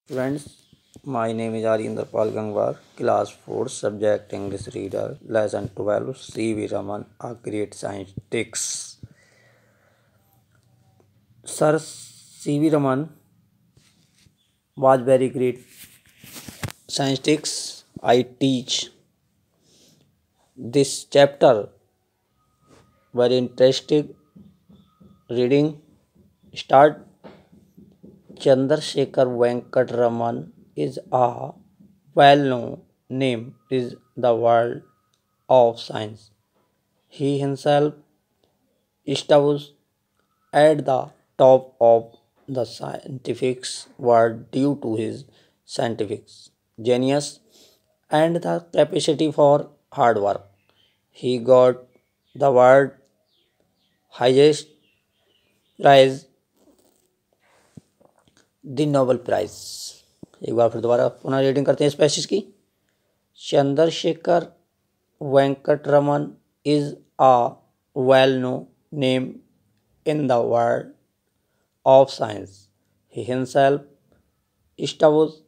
Friends, my name is Aryendra Pal Gangwar, Class 4, Subject English Reader, Lesson 12, C.V. Raman, A Great Scientist. Sir C.V. Raman was very great scientist. I teach this chapter very interesting reading. Start. Chandrasekhar Venkat Raman is a well-known name in the world of science. He himself established at the top of the scientific world due to his scientific genius and the capacity for hard work. He got the world highest prize, the Nobel Prize. एक बार फिर दोबारा पुनः reading करते हैं इस passage की. Chandrasekhar Venkat Raman is a well-known name in the world of science. He himself established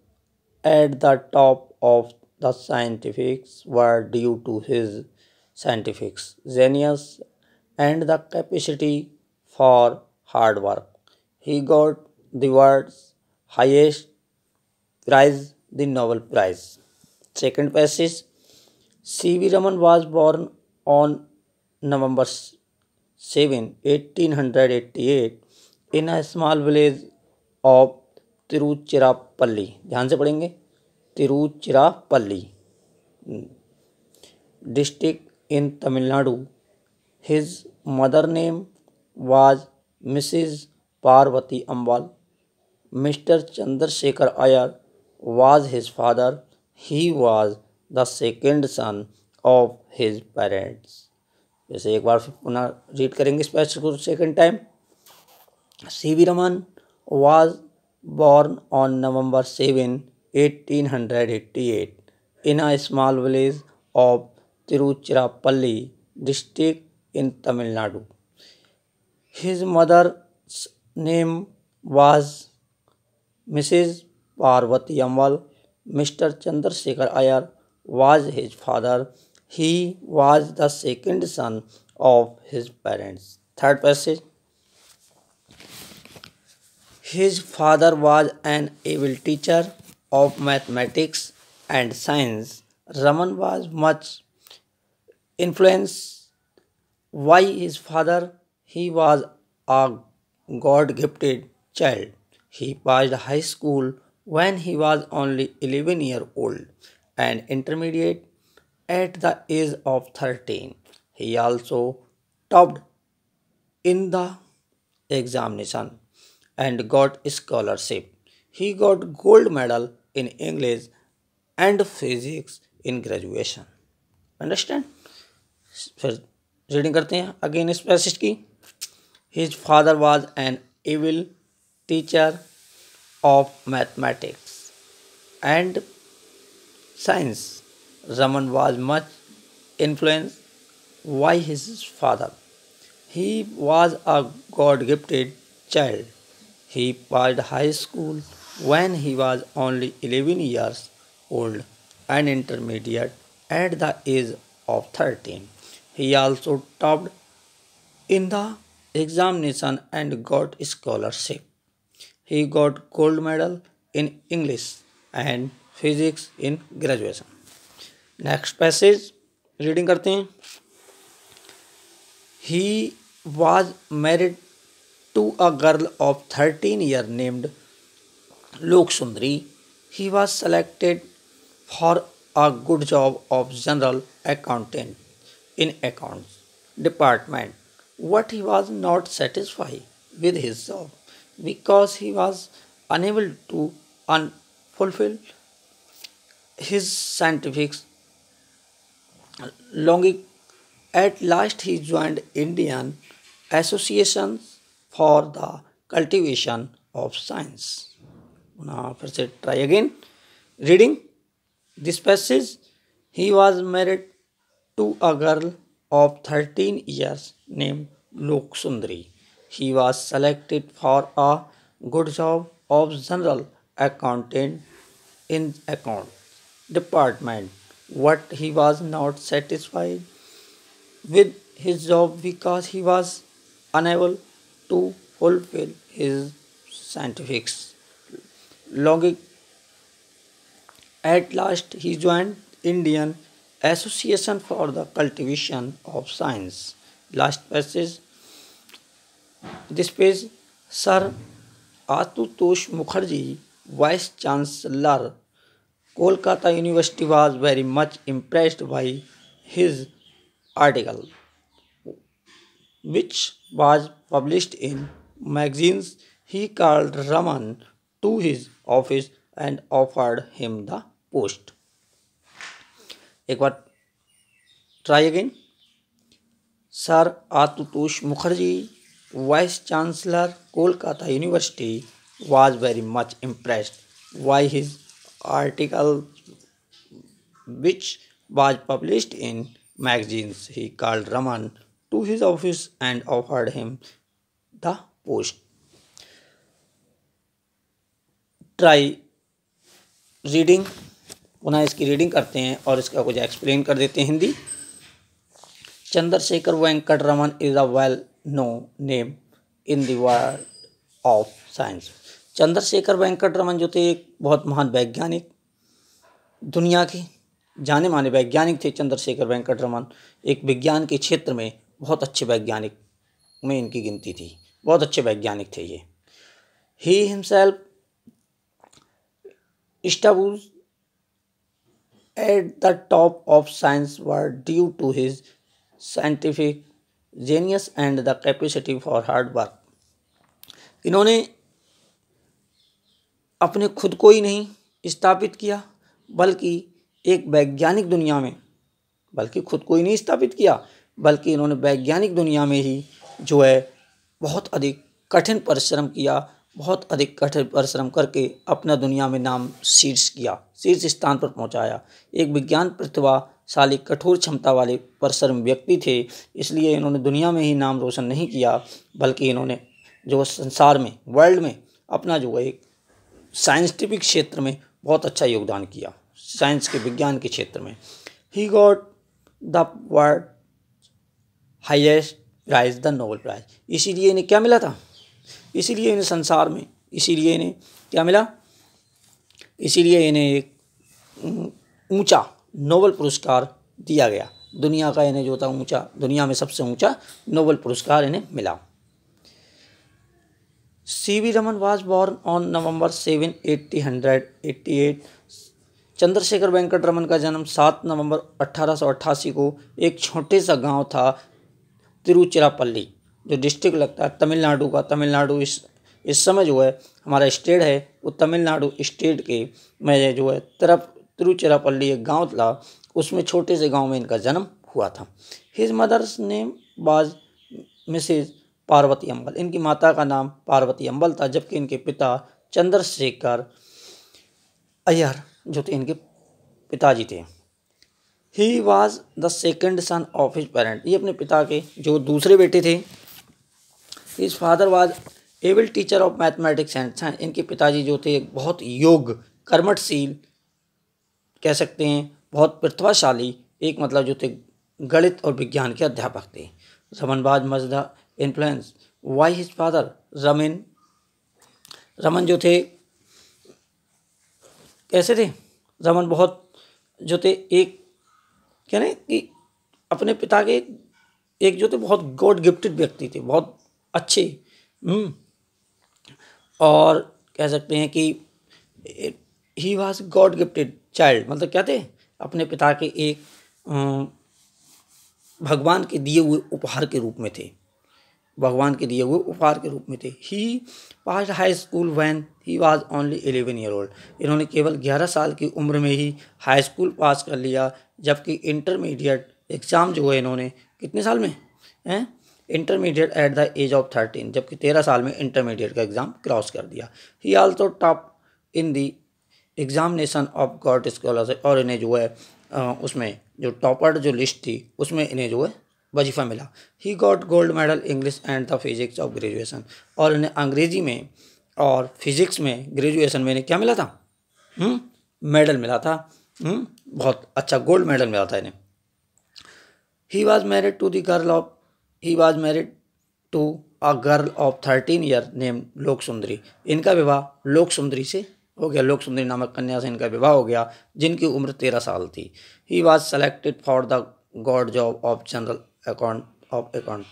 at the top of the scientific world due to his scientific genius and the capacity for hard work. He got the world's highest prize, the Nobel Prize. Second passage. C.V. Raman was born on November 7, 1888 in a small village of Tiruchirappalli. ध्यान से पढ़ेंगे. Tiruchirappalli district in Tamil Nadu. His mother name was Mrs. Parvati Ambal. Mr. Chandrasekhar Iyer was his father. He was the second son of his parents. जैसे एक बार पुनः read करेंगे इस passage को second time. C.V. Raman was born on November 7, 1888 in a small village of Tiruchirappalli district in Tamil Nadu. His mother's name was Mrs. Parvati Ammal. Mr. Chandrasekhar Iyer was his father. He was the second son of his parents. Third passage. His father was an able teacher of mathematics and science. Raman was much influenced by his father. He was a God-gifted child. He passed high school when he was only 11 years old and intermediate at the age of 13. He also topped in the examination and got scholarship. He got gold medal in English and physics in graduation. Understand? फिर reading करते हैं again इस passage की. His father was an able teacher of mathematics and science. Raman was much influenced by his father. He was a God-gifted child. He passed high school when he was only 11 years old and intermediate at the age of 13. He also topped in the examination and got scholarship. He got gold medal in English and physics in graduation. Next passage reading करते हैं. He was married to a girl of 13 years named Lok Sundari. He was selected for a good job of general accountant in accounts department, but he was not satisfied with his job because he was unable to fulfill his scientific longing. At last he joined Indian Associations for the cultivation of science. Now फिर से try again reading this passage. He was married to a girl of 13 years named Lok Sundari. He was selected for a good job of general accountant in account department. But he was not satisfied with his job because he was unable to fulfill his scientific logic. At last, he joined Indian Association for the Cultivation of Science. Last passage. This page, Sir Atutosh Mukherjee, Vice Chancellor, Kolkata University, was very much impressed by his article, which was published in magazines. He called Raman to his office and offered him the post. एक बार try again. Sir Atutosh Mukherjee, Vice Chancellor, Kolkata University, was very much impressed by his article, which was published in magazines. He called Raman to his office and offered him the post. Try reading, पुनः इसकी reading करते हैं और इसका कुछ explain कर देते हैं Hindi. Chandrashekhar Venkat Raman is a well known name in the world of science. Chandrashekhar Venkat Raman जो थे एक बहुत महान वैज्ञानिक, दुनिया के जाने माने वैज्ञानिक थे. चंद्रशेखर वेंकट रमन एक विज्ञान के क्षेत्र में बहुत अच्छे वैज्ञानिक में इनकी गिनती थी, बहुत अच्छे वैज्ञानिक थे ये. He himself established at the top of science were due to his scientific genius and the capacity for hard work. इन्होंने अपने खुद को ही नहीं स्थापित किया, बल्कि एक वैज्ञानिक दुनिया में, बल्कि खुद को ही नहीं स्थापित किया, बल्कि इन्होंने वैज्ञानिक दुनिया में ही जो है बहुत अधिक कठिन परिश्रम किया, बहुत अधिक कठिन परिश्रम करके अपना दुनिया में नाम शीर्ष स्थान पर पहुंचाया. एक विज्ञान प्रतिभाशाली, कठोर क्षमता वाले परिश्रम व्यक्ति थे. इसलिए इन्होंने दुनिया में ही नाम रोशन नहीं किया, बल्कि इन्होंने जो संसार में, वर्ल्ड में अपना जो है एक साइंटिफिक क्षेत्र में बहुत अच्छा योगदान किया, साइंस के, विज्ञान के क्षेत्र में. He got the world highest prize, the Nobel prize. इसीलिए इन्हें क्या मिला था, इसीलिए इन्हें संसार में, इसीलिए इन्हें क्या मिला, इसीलिए इन्हें एक ऊंचा नोबेल पुरस्कार दिया गया. दुनिया का इन्हें जो था ऊंचा, दुनिया में सबसे ऊंचा नोबेल पुरस्कार इन्हें मिला. C.V. Raman was born on November 7, 1888. Chandrashekhar Venkat Raman का जन्म 7 नवंबर 1888 को एक छोटे सा गांव था तिरुचिरापल्ली, जो डिस्ट्रिक्ट लगता है तमिलनाडु का. तमिलनाडु इस समय जो है हमारा स्टेट है, वो तमिलनाडु स्टेट के में जो है तरफ तिरुचिरापल्ली एक गांव था, उसमें छोटे से गांव में इनका जन्म हुआ था. His mother's name was Mrs Parvathi Ambal. इनकी माता का नाम पार्वती अम्बल था, जबकि इनके पिता चंद्रशेखर अय्यर जो थे इनके पिताजी थे. He was the second son of his parent. ये अपने पिता के जो दूसरे बेटे थे. His father was able teacher of mathematics and science. इनके पिताजी जो थे बहुत योग, कर्मठशील कह सकते हैं, बहुत प्रतिभाशाली, एक मतलब जो थे गणित और विज्ञान के अध्यापक थे. Raman was much the influence why his father. Raman जो थे कैसे थे, रमन बहुत जो थे एक क्या नहीं कि अपने पिता के एक जो थे बहुत गॉड गिफ्टेड व्यक्ति थे, बहुत अच्छे. और कह सकते हैं कि he was God gifted child, मतलब क्या थे, अपने पिता के एक भगवान के दिए हुए उपहार के रूप में थे, भगवान के दिए हुए उपहार के रूप में थे. He passed high school when he was only 11 year old. इन्होंने केवल 11 साल की उम्र में ही हाई स्कूल पास कर लिया, जबकि इंटरमीडिएट एग्ज़ाम जो है इन्होंने कितने साल में हैं, intermediate at the age of 13, जबकि 13 साल में इंटरमीडिएट का एग्ज़ाम क्रॉस कर दिया. ही also top in the examination of God scholarship. और इन्हें जो है उसमें जो टॉपर जो लिस्ट थी उसमें इन्हें जो है वजीफ़ा मिला. He got gold medal English and the physics of graduation. और इन्हें अंग्रेजी में और फिजिक्स में ग्रेजुएशन में इन्हें क्या मिला था? मेडल मिला था। बहुत अच्छा गोल्ड मेडल मिला था इन्हें। He was married to a girl of 13 year name Lok Sundari. इनका विवाह लोक सुंदरी से हो गया, लोक सुंदरी नामक कन्या से इनका विवाह हो गया, जिनकी उम्र 13 साल थी। He was selected for the God job of general account.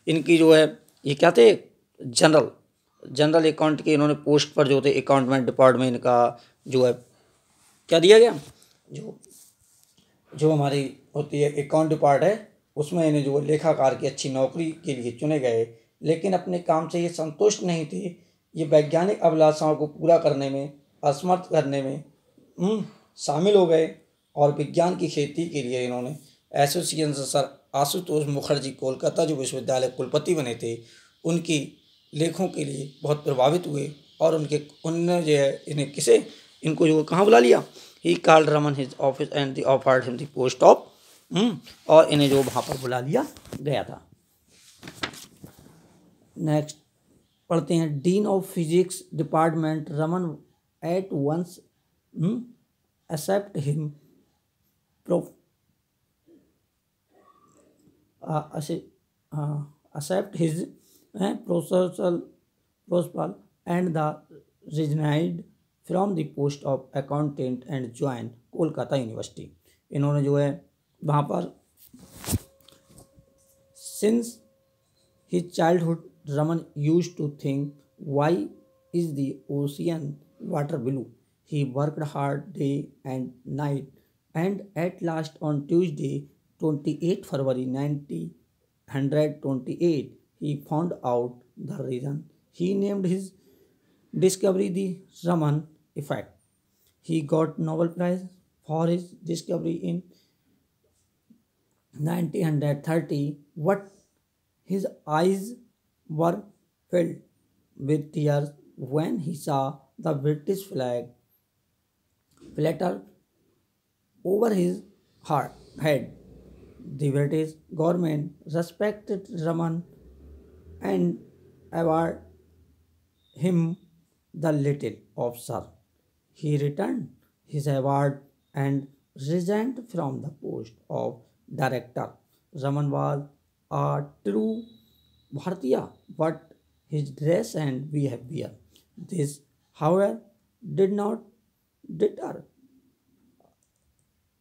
इनकी जो है ये क्या थे? जनरल अकाउंट के इन्होंने पोस्ट पर जो थे अकाउंटमेंट डिपार्टमेंट का जो है क्या दिया गया, जो हमारी होती है अकाउंट डिपार्ट है, उसमें इन्हें जो लेखाकार की अच्छी नौकरी के लिए चुने गए। लेकिन अपने काम से ये संतुष्ट नहीं थे। ये वैज्ञानिक अभिलाषाओं को पूरा करने में असमर्थ करने में शामिल हो गए और विज्ञान की खेती के लिए इन्होंने एसोसिएशन सर आशुतोष मुखर्जी कोलकाता जो विश्वविद्यालय कुलपति बने थे, उनकी लेखों के लिए बहुत प्रभावित हुए और उनने जो है इनको जो कहाँ बुला लिया? He called Raman his office and the offered him the post of, और इन्हें जो वहाँ पर बुला लिया गया था। नेक्स्ट पढ़ते हैं। Dean of physics department Raman at once accept him accept his proposal and the resigned from the post of accountant and joined Kolkata university. इन्होंने जो है वहाँ पर since his childhood Raman used to think why is the ocean water blue. He worked hard day and night and at last on Tuesday 28 February 1928 he found out the reason. He named his discovery the Raman effect. He got Nobel Prize for his discovery in 1930. What his eyes were filled with tears when he saw the British flag flutter over his head. The British government respected Raman and awarded him the Little of Sir. He returned his award and resigned from the post of director. Raman was a true Bharatiya, but his dress and behavior. This, however, did not deter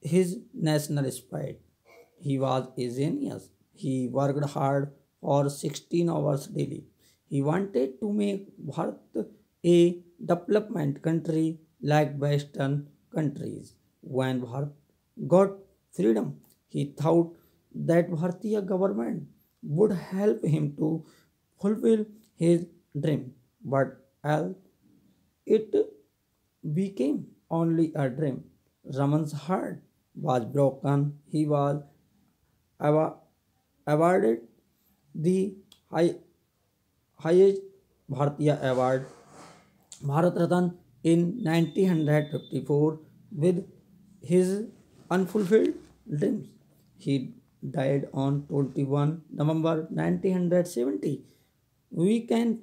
his national spirit. He was a genius. He worked hard for 16 hours daily. He wanted to make Bharat a development country like Western countries. When Bharat got freedom, he thought that Bharatiya government would help him to fulfill his dream. But as it became only a dream, Raman's heart was broken. He was awarded the highest Bharatiya award, Bharat Ratna, in 1954 with his unfulfilled dreams. He died on 21 November 1970. We can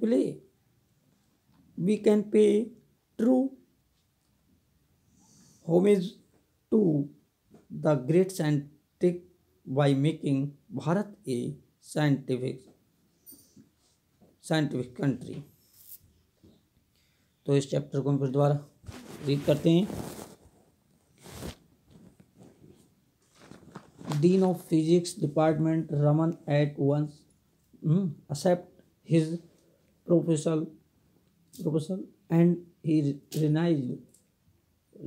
pay true homage to the great scientist by making Bharat a scientific country. तो इस chapter को हम फिर दोबारा read करते हैं। Dean of Physics Department Raman at once accept his proposal and he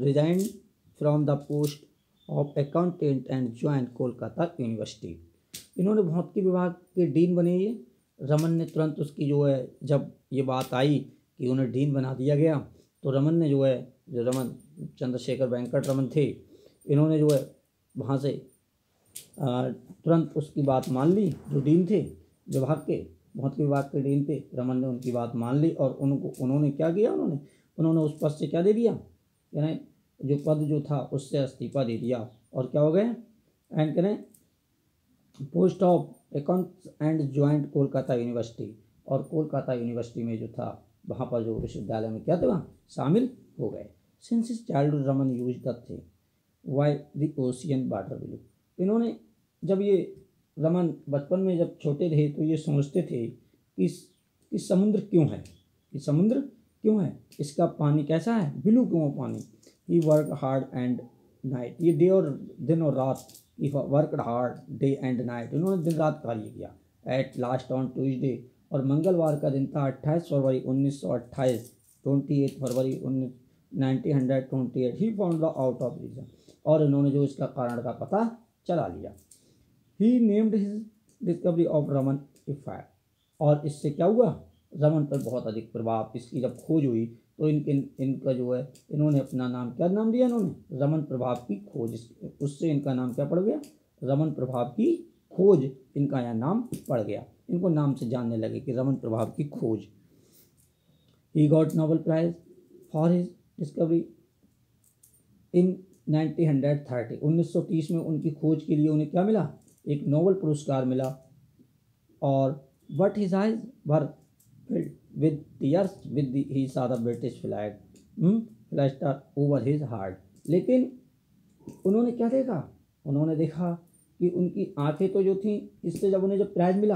resigned from the post of accountant and joined Kolkata university. इन्होंने भौतिकी विभाग के डीन बने। ये रमन ने तुरंत उसकी जो है, जब ये बात आई कि उन्हें डीन बना दिया गया, तो रमन ने जो रमन चंद्रशेखर वेंकट रमन थे, इन्होंने जो है वहाँ से तुरंत उसकी बात मान ली। जो डीन थे विभाग के, भौतिक विभाग के डीन थे, रमन ने उनकी बात मान ली और उन्होंने क्या किया, उन्होंने उस पद से क्या दे दिया, यानी जो पद जो था उससे इस्तीफा दे दिया और क्या हो गए, एंड करें post of accounts and joint Kolkata university. और कोलकाता यूनिवर्सिटी में जो था वहाँ पर जो विश्वविद्यालय में क्या थे वहाँ शामिल हो गए। Since his childhood Raman used the they why the ocean water blue. इन्होंने जब ये रमन बचपन में जब छोटे थे तो ये सोचते थे कि समुद्र क्यों है, कि समुद्र क्यों है, इसका पानी कैसा है, ब्लू क्यों है पानी। ही वर्क हार्ड एंड नाइट, ये डे और दिन और रात, he worked hard day and night, इन्होंने दिन रात कार्य किया। एट लास्ट ऑन ट्यूजडे, और मंगलवार का दिन था 28 फरवरी 1928, 28 फरवरी 1928, he found the out of reason, और इन्होंने जो इसका कारण का पता चला लिया। He named his discovery of Raman effect, और इससे क्या हुआ, रमन पर बहुत अधिक प्रभाव, इसकी जब खोज हुई तो इनका जो है इन्होंने अपना नाम, क्या नाम दिया इन्होंने, रमन प्रभाव की खोज, उससे इनका नाम क्या पड़ गया, रमन प्रभाव की खोज, इनका यह नाम पड़ गया, इनको नाम से जानने लगे कि रमन प्रभाव की खोज। He got Nobel prize for his discovery in 1930, 1930 में उनकी खोज के लिए उन्हें क्या मिला, एक नोबेल पुरस्कार मिला। और but his eyes were filled with tears with he saw the British flag plastered over his heart, लेकिन उन्होंने क्या देखा, उन्होंने देखा कि उनकी आंखें तो जो थी, इससे जब उन्हें जब प्राइज मिला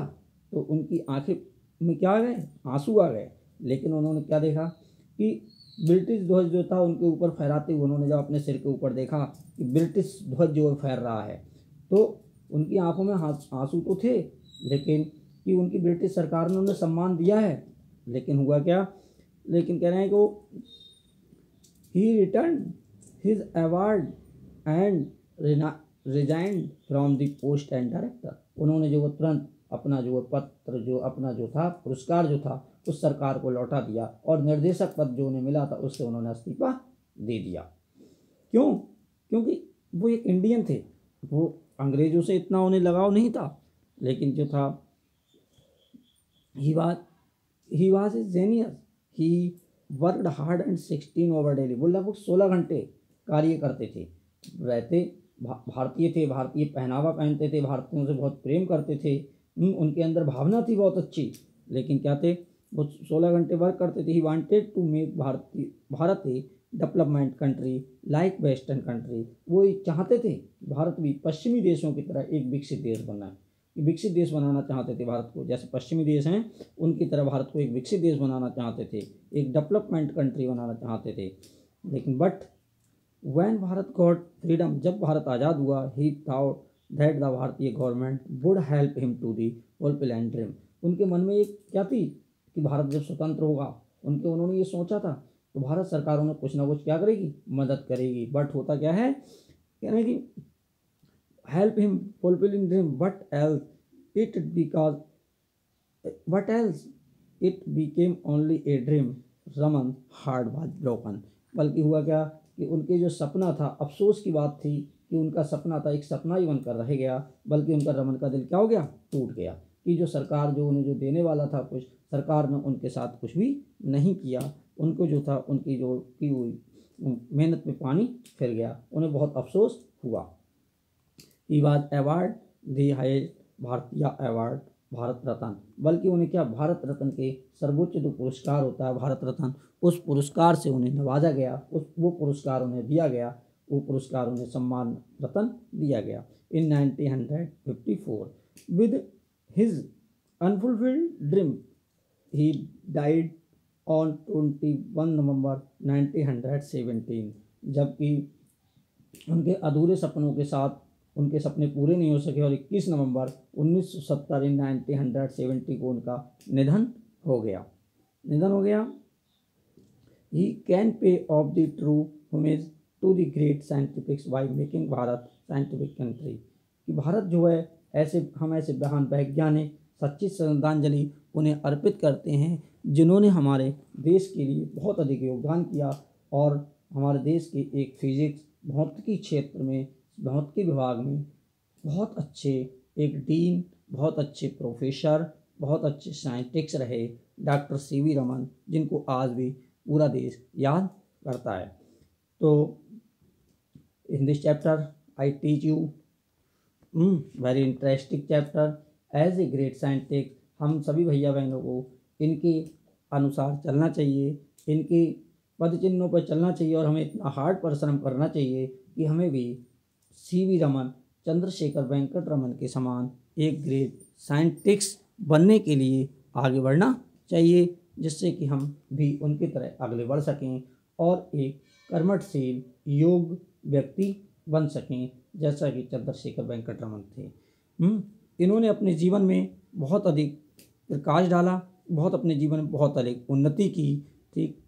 तो उनकी आंखें में क्या आ गए, आंसू आ गए। लेकिन उन्होंने क्या देखा कि ब्रिटिश ध्वज जो था उनके ऊपर फहराते हुए, उन्होंने जब अपने सिर के ऊपर देखा कि ब्रिटिश ध्वज जो फहर रहा है, तो उनकी आंखों में आंसू तो थे, लेकिन कि उनकी ब्रिटिश सरकार ने उन्हें सम्मान दिया है, लेकिन हुआ क्या, लेकिन कह रहे हैं कि he return his award and resigned from the post and director, उन्होंने जो तुरंत अपना जो पत्र, जो अपना जो था पुरस्कार जो था उस सरकार को लौटा दिया, और निर्देशक पद जो उन्हें मिला था उससे उन्होंने इस्तीफा दे दिया। क्यों, क्योंकि वो एक इंडियन थे, वो अंग्रेज़ों से इतना उन्हें लगाव नहीं था, लेकिन जो था he was a genius, he worked hard and 16 hours daily, वो लगभग 16 घंटे कार्य करते थे, रहते भारतीय थे, भारतीय पहनावा पहनते थे, भारतीयों से बहुत प्रेम करते थे, उनके अंदर भावना थी बहुत अच्छी, लेकिन क्या थे, वो 16 घंटे वर्क करते थे। He wanted to make Bharat a development country like western country, वो चाहते थे भारत भी पश्चिमी देशों की तरह एक विकसित देश बनना है, विकसित देश बनाना चाहते थे भारत को, जैसे पश्चिमी देश हैं उनकी तरह भारत को एक विकसित देश बनाना चाहते थे, एक डेवलपमेंट कंट्री बनाना चाहते थे। लेकिन but when Bharat got freedom, जब भारत आज़ाद हुआ, ही थॉट दैट द भारतीय government would help him to the fulfil and dream, उनके मन में एक क्या थी कि भारत जब स्वतंत्र होगा, उन्होंने ये सोचा था तो भारत सरकार उन्हें कुछ ना कुछ क्या करेगी, मदद करेगी। बट होता क्या है, कहना है कि help him fulfilling dream, but else it became only a dream, Raman heart was broken, बल्कि हुआ क्या कि उनके जो सपना था, अफसोस की बात थी कि उनका सपना था एक सपना ही बनकर रह गया, बल्कि उनका रमन का दिल क्या हो गया, टूट गया, कि जो सरकार जो उन्हें जो देने वाला था कुछ, सरकार ने उनके साथ कुछ भी नहीं किया, उनको जो था उनकी जो की हुई मेहनत में पानी फिर गया, उन्हें बहुत अफसोस हुआ। He was award the highest भारतीय अवार्ड भारत रत्न, बल्कि उन्हें क्या, भारत रत्न के सर्वोच्च जो पुरस्कार होता है भारत रत्न, उस पुरस्कार से उन्हें नवाजा गया, वो पुरस्कार उन्हें दिया गया, वो पुरस्कार उन्हें सम्मान रत्न दिया गया। इन 1954 with his unfulfilled dream he died on 21 नवंबर 1917, जबकि उनके अधूरे सपनों के साथ उनके सपने पूरे नहीं हो सके और 21 नवंबर 1970 को उनका निधन हो गया। He can pay off the true homage to the great scientifics by making Bharat scientific country, कि भारत जो है ऐसे महान वैज्ञानिक सच्ची श्रद्धांजलि उन्हें अर्पित करते हैं जिन्होंने हमारे देश के लिए बहुत अधिक योगदान किया, और हमारे देश के एक फिजिक्स भौतिकी क्षेत्र में, भौतिकी विभाग में बहुत अच्छे एक डीन, बहुत अच्छे प्रोफेसर, बहुत अच्छे साइंटिस्ट रहे डॉक्टर सीवी रमन, जिनको आज भी पूरा देश याद करता है। तो in this chapter I teach you very interesting chapter as a great scientist, हम सभी भैया बहनों को इनके अनुसार चलना चाहिए, इनके पद चिन्हों पर चलना चाहिए और हमें इतना हार्ड परिश्रम करना चाहिए कि हमें भी सीवी रमन, चंद्रशेखर वेंकट रमन के समान एक ग्रेट साइंटिस्ट बनने के लिए आगे बढ़ना चाहिए, जिससे कि हम भी उनकी तरह आगे बढ़ सकें और एक कर्मठशील योग व्यक्ति बन सकें, जैसा कि चंद्रशेखर वेंकट रमन थे। इन्होंने अपने जीवन में बहुत अधिक प्रकाश डाला, बहुत अपने जीवन में बहुत अधिक उन्नति की थी।